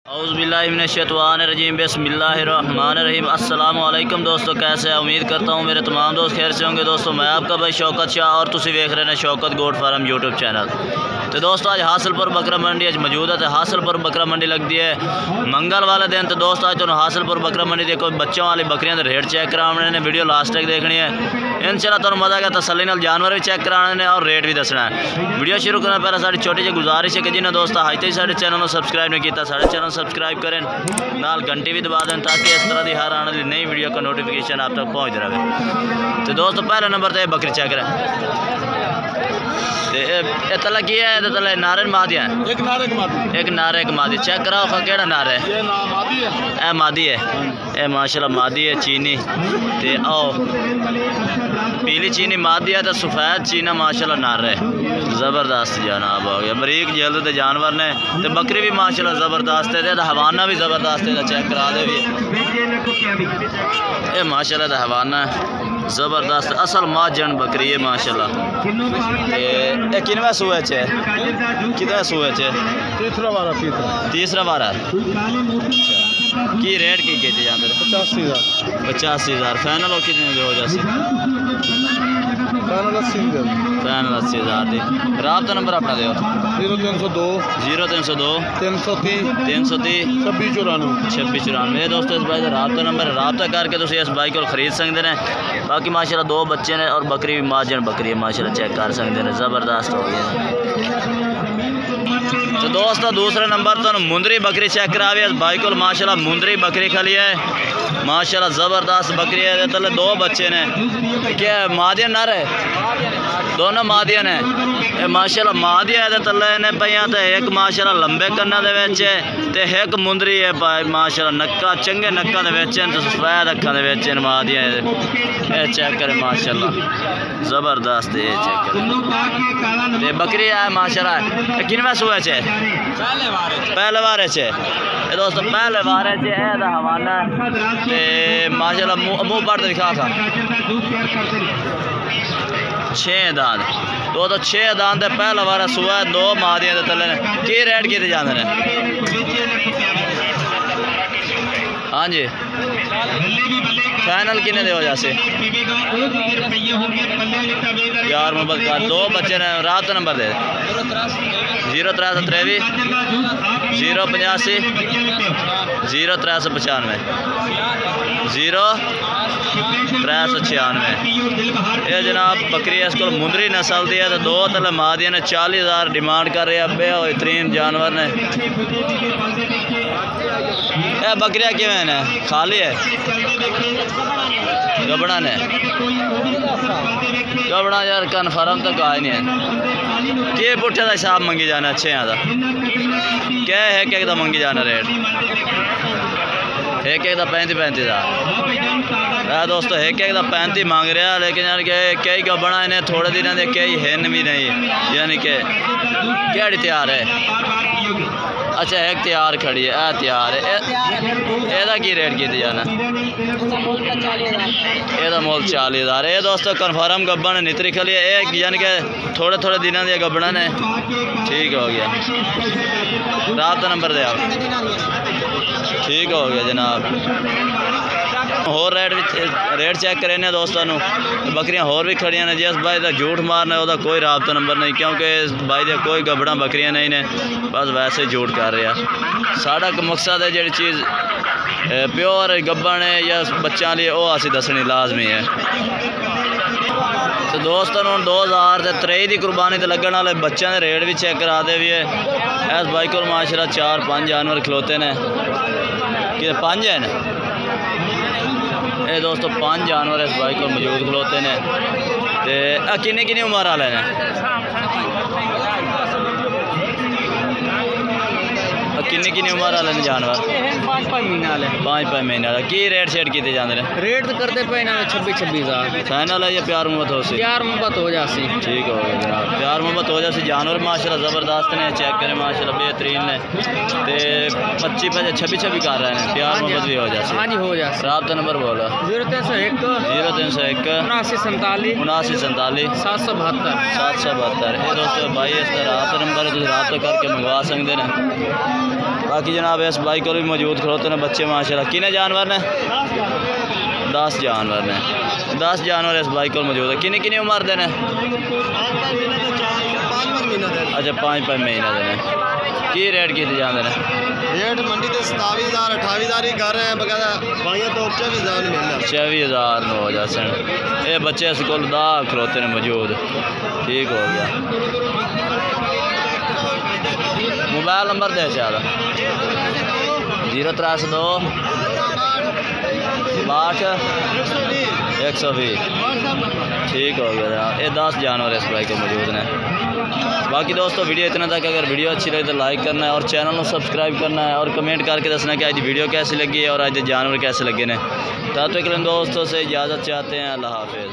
औज़ुबिल्लाहिमिनश्शैतानिर्रजीम बिस्मिल्लाहिर्रहमानिर्रहीम। अस्सलाम वालेकुम दोस्तों, कैसे हैं? उम्मीद करता हूँ मेरे तमाम दोस्त खैर से होंगे। दोस्तों मैं आपका भाई शौकत शाह और तुसी देख रहे हैं Shaukat goat farm YouTube channel. तो दोस्तों आज हासिलपुर बकरा मंडी अज मौजूद है। तो हासिलपुर बकरा मंडी लगती है मंगल वाले दिन। तो दोस्तों आज तो हासिलपुर बकरा मंडी देखो बच्चों वाली बकरियां रेट चेक कराने ने, वीडियो लास्ट तक देखनी है इंशाल्लाह। तुहानू मजा आएगा, तसल्ली नाल जानवर भी चेक कराने ने और रेट भी दसना है। वीडियो शुरू करने पहले साड़ी छोटी जी गुजारिश है कि जिन्हें दोस्तों अज तक साढ़े चैनल को सबसक्राइब नहीं किया साढ़े चैनल सबसक्राइब करें, नाल घंटी भी दबा दें ताकि इस तरह की हर आने वाली नई वीडियो का नोटिफिकेशन आप तक पहुँच रहे। तो दोस्तों पहले नंबर पर बकरी चेक करें। तला की है? तो तला नारे मादी है, एक नारे एक मादी चेक कराओ खा केड़ा नारा है? ए मादी है, ए माशाल्लाह मादी है चीनी। ते आओ पीली चीनी मादी है तो सफ़ेद चीना माशाल्लाह नारा है। ज़बरदस्त जनाब हो गया, बरीक जल्द के जानवर ने। तो बकरी भी माशाल्लाह ज़बरदस्त है, तो हवाना भी ज़बरदस्त है, चेक करा दे भी ये माशाल्लाह तो हवाना ज़बरदस्त असल माजन बकरी है माशाल्लाह। ये किनवा सूए चे? कितना सूए चे? तीसरा बार की रेट की कहते जाते? 85,000 फाइनल हो कितने हो जाए? फाइनल 80,000 दी। राब्ता नंबर अपना दो 0302 330 2694। दोस्तों इस भाई का राब्ता नंबर राब्ता करके तुम इस बाइक को खरीद सकते हैं। बाकी माशाल्लाह दो बच्चे ने और बकरी भी माजन बकरी है माशाल्लाह, चेक कर सकते हैं ज़बरदस्त हो गया। तो दोस्तों दूसरे नंबर तो मुंदरी बकरी चेक करा इस बाइक को माशाल्लाह मुंदरी बकरी खली है माशाल्लाह ज़बरदस्त बकरी है। तले दो बच्चे ने क्या मादिया नर है, दोनों मादिया ने माशाल्लाह मादिया है। तले ने पईया तो एक माशाल्लाह लंबे कन्ना दे विच ते एक मुंदरी है माशाल्लाह नक्का चंगे नक्का दे विच ते सफेद अखां दे विच मादिया है। ये चेक करे माशाल्लाह ज़बरदस्त ये चेक करे। ते बकरी है माशाल्लाह किनवा सूआ चे? पहले बार है दोस्तों, पहले बार है हवाना ते माशाल्लाह मुँह पर दिखा था 6 दांत तो 6 दांत पहला बार सुआ दो मादियां दे तले ने। की रेट किए जाते हैं? हाँ जी फाइनल किन्ने दे हो जासे? यार मोहब्बत का दो बच्चे ने। रात नंबर दे 0323 085 0395 0396। ये जनाब बकरी इसको मुंदरी नस्ल दी है। तो दो तले मादिया ने 40,000 डिमांड कर रहे हैं बेहतरीन जानवर ने। ये बकरियाँ किमें ने? खाली है गबड़ा ने? गबड़ा यार कन्फर्म तो कहा नहीं है। के पुट्ठे का हिसाब मंगी जाना? अच्छे यहाँ का क्या है? एक मंगी जाना रेट एक 35,000 दोस्तों एक 35 मांग रहा, लेकिन यानी कि कई गबड़ा इन्हें थोड़े दिन के कई हिन भी नहीं, यानी कि क्या तैयार है? अच्छा एक तैयार खड़ी है, तैयार है। एदा की रेट किए जाना? यदा मोल 40,000। ये दोस्तों कन्फर्म गब्बन नितरी खली है, एक यानी कि थोड़े थोड़े दिनों के गब्बड़ा ने। ठीक हो गया, रात नंबर दे आप। ठीक हो गया जनाब। होर रेट चेक करें दोस्तों। बकरियां होर भी खड़ियां ने। जिस भाई का झूठ मारना वह कोई राबता नंबर नहीं, क्योंकि इस भाई दे कोई गबड़ा बकरियां नहीं ने, बस वैसे ही झूठ कर रहा। साड़ा मकसद है जी चीज़ प्योर गब्बन है या बच्चों लिए वो असी दसनी लाजमी है। तो दोस्तों 2023 की कुर्बानी तो लगने वाले बच्चों के रेट भी चेक करा दे भी है। इस बाइक को माशाल्लाह 4-5 जानवर खलोते ने कि 5 है ना ये दोस्तों 5 जानवर इस बाइक को मौजूद खलोते ने। तो किन्नी उम्र वाले ने? किन्नी उम्र वाले ने जानवर? 5-5 महीने वाले। की रेट शेट किए जाते हैं? रेट तो करते पे 26,000 फाइनल है या प्यार मोहब्बत हो सी? प्यार मोहब्बत हो जासी। ठीक हो गया जनाब, प्यार मोहब्बत हो जासी। जानवर माशाल्लाह ज़बरदस्त ने, चेक करें माशाल्लाह बेहतरीन ने। तो 25-26 कर रहे हैं, प्यार मोहब्बत भी हो जासी। हाँ जी हो जासी। राब्ता नंबर बोलो 0301 7947 772। ये दोस्तों भाई इस राब्ता नंबर राब्ता करके मंगवा सकते हैं। बाकी जनाब इस भाई को भी मौजूद खड़ोते हैं बच्चे माशाल्लाह। कितने जानवर ने? 10 जानवर ने। 10 जानवर इस भाई को मौजूद है। किन्नी किन्नी उम्र देने? अच्छा 5-5 महीने देने। की रेट कितने जाते हैं? रेट मंडी से 27,000 28,000 ही कर रहे हैं बकायदा भाइयों तो 24,000 मिलना 24,000 हो जाते हैं। ये बच्चे इस को दा खड़ोते हैं मौजूद। ठीक हो गया। मोबाइल नंबर दे शायद 0302 62 120। ठीक हो गया जनाब। ये 10 जानवर इस भाई को मौजूद ने। बाकी दोस्तों वीडियो इतना तक, अगर वीडियो अच्छी लगे तो लाइक करना है और चैनल को सब्सक्राइब करना है और कमेंट करके दसना कि आज वीडियो कैसी लगी है और आज जानवर कैसे लगे ने। तब तक के लिए दोस्तों से इजाज़त चाहते हैं। अल्लाह हाफिज़।